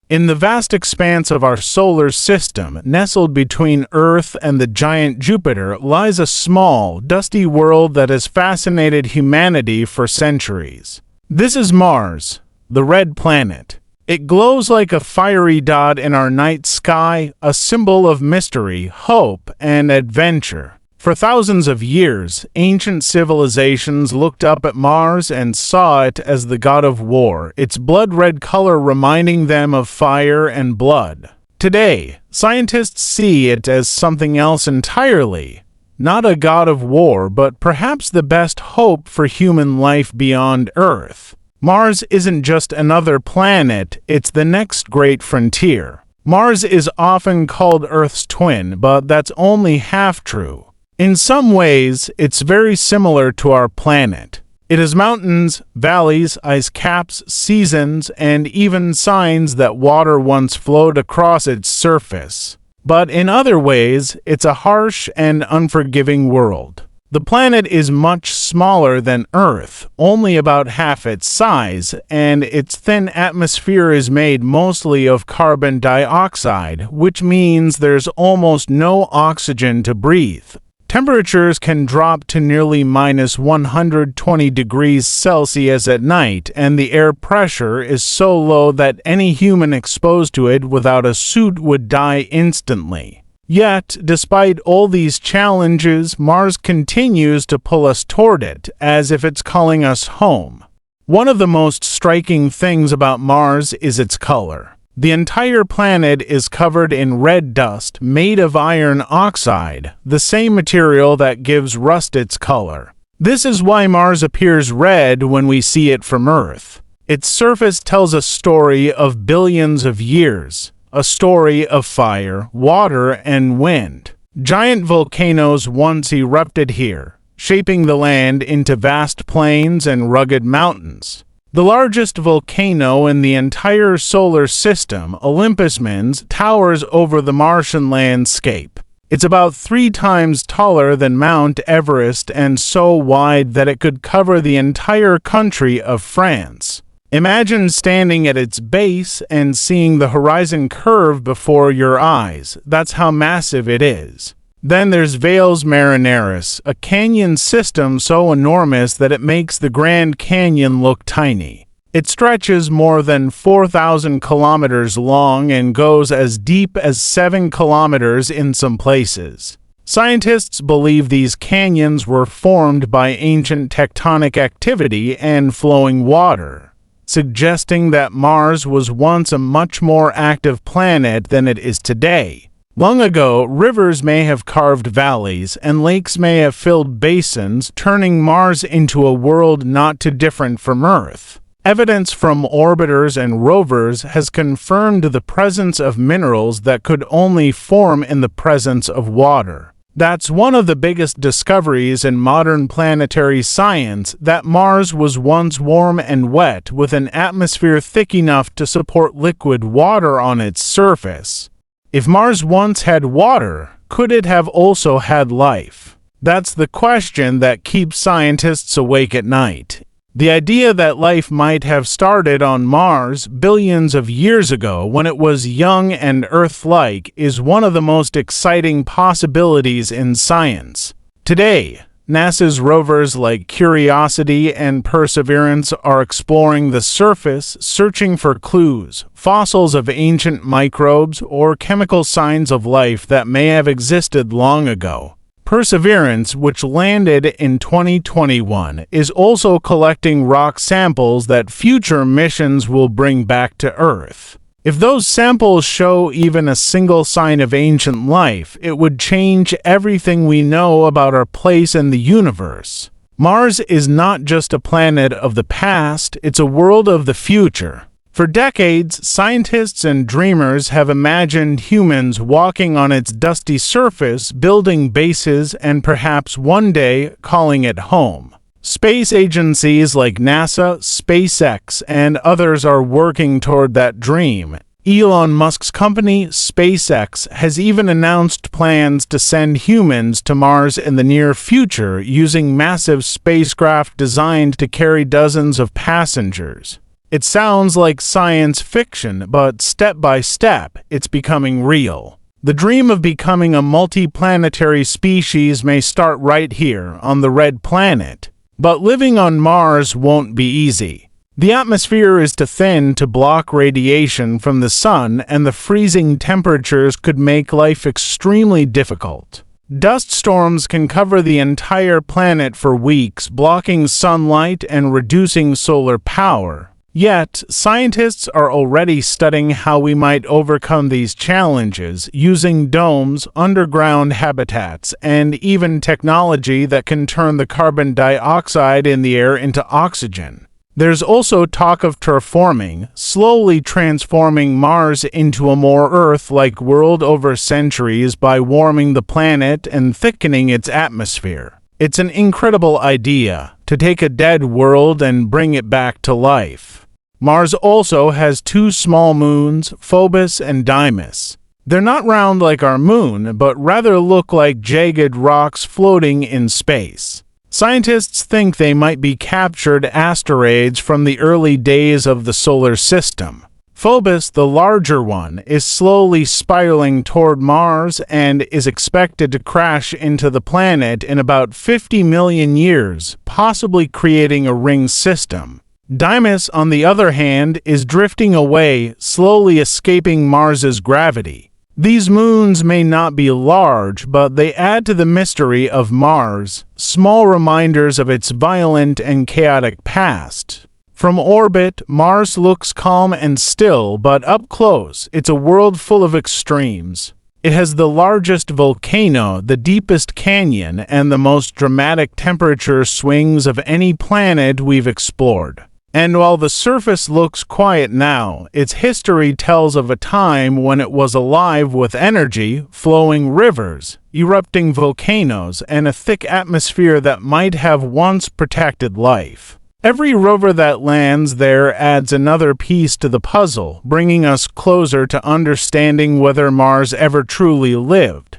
In the vast expanse of our solar system, nestled between Earth and the giant Jupiter, lies a small, dusty world that has fascinated humanity for centuries. This is Mars, the red planet. It glows like a fiery dot in our night sky, a symbol of mystery, hope, and adventure. For thousands of years, ancient civilizations looked up at Mars and saw it as the god of war, its blood-red color reminding them of fire and blood. Today, scientists see it as something else entirely. Not a god of war, but perhaps the best hope for human life beyond Earth. Mars isn't just another planet, it's the next great frontier. Mars is often called Earth's twin, but that's only half true. In some ways, it's very similar to our planet. It has mountains, valleys, ice caps, seasons, and even signs that water once flowed across its surface. But in other ways, it's a harsh and unforgiving world. The planet is much smaller than Earth, only about half its size, and its thin atmosphere is made mostly of carbon dioxide, which means there's almost no oxygen to breathe. Temperatures can drop to nearly minus 120 degrees Celsius at night, and the air pressure is so low that any human exposed to it without a suit would die instantly. Yet, despite all these challenges, Mars continues to pull us toward it, as if it's calling us home. One of the most striking things about Mars is its color. The entire planet is covered in red dust made of iron oxide, the same material that gives rust its color. This is why Mars appears red when we see it from Earth. Its surface tells a story of billions of years, a story of fire, water, and wind. Giant volcanoes once erupted here, shaping the land into vast plains and rugged mountains. The largest volcano in the entire solar system, Olympus Mons, towers over the Martian landscape. It's about 3 times taller than Mount Everest and so wide that it could cover the entire country of France. Imagine standing at its base and seeing the horizon curve before your eyes. That's how massive it is. Then there's Valles Marineris, a canyon system so enormous that it makes the Grand Canyon look tiny. It stretches more than 4,000 kilometers long and goes as deep as 7 kilometers in some places. Scientists believe these canyons were formed by ancient tectonic activity and flowing water, suggesting that Mars was once a much more active planet than it is today. Long ago, rivers may have carved valleys, and lakes may have filled basins, turning Mars into a world not too different from Earth. Evidence from orbiters and rovers has confirmed the presence of minerals that could only form in the presence of water. That's one of the biggest discoveries in modern planetary science, that Mars was once warm and wet, with an atmosphere thick enough to support liquid water on its surface. If Mars once had water, could it have also had life? That's the question that keeps scientists awake at night. The idea that life might have started on Mars billions of years ago when it was young and Earth-like is one of the most exciting possibilities in science. Today, NASA's rovers like Curiosity and Perseverance are exploring the surface, searching for clues, fossils of ancient microbes, or chemical signs of life that may have existed long ago. Perseverance, which landed in 2021, is also collecting rock samples that future missions will bring back to Earth. If those samples show even a single sign of ancient life, it would change everything we know about our place in the universe. Mars is not just a planet of the past, it's a world of the future. For decades, scientists and dreamers have imagined humans walking on its dusty surface, building bases, and perhaps one day calling it home. Space agencies like NASA, SpaceX, and others are working toward that dream. Elon Musk's company, SpaceX, has even announced plans to send humans to Mars in the near future using massive spacecraft designed to carry dozens of passengers. It sounds like science fiction, but step by step, it's becoming real. The dream of becoming a multiplanetary species may start right here on the red planet, but living on Mars won't be easy. The atmosphere is too thin to block radiation from the sun, and the freezing temperatures could make life extremely difficult. Dust storms can cover the entire planet for weeks, blocking sunlight and reducing solar power. Yet, scientists are already studying how we might overcome these challenges using domes, underground habitats, and even technology that can turn the carbon dioxide in the air into oxygen. There's also talk of terraforming, slowly transforming Mars into a more Earth-like world over centuries by warming the planet and thickening its atmosphere. It's an incredible idea, to take a dead world and bring it back to life. Mars also has two small moons, Phobos and Deimos. They're not round like our moon, but rather look like jagged rocks floating in space. Scientists think they might be captured asteroids from the early days of the solar system. Phobos, the larger one, is slowly spiraling toward Mars and is expected to crash into the planet in about 50 million years, possibly creating a ring system. Deimos, on the other hand, is drifting away, slowly escaping Mars's gravity. These moons may not be large, but they add to the mystery of Mars, small reminders of its violent and chaotic past. From orbit, Mars looks calm and still, but up close, it's a world full of extremes. It has the largest volcano, the deepest canyon, and the most dramatic temperature swings of any planet we've explored. And while the surface looks quiet now, its history tells of a time when it was alive with energy, flowing rivers, erupting volcanoes, and a thick atmosphere that might have once protected life. Every rover that lands there adds another piece to the puzzle, bringing us closer to understanding whether Mars ever truly lived.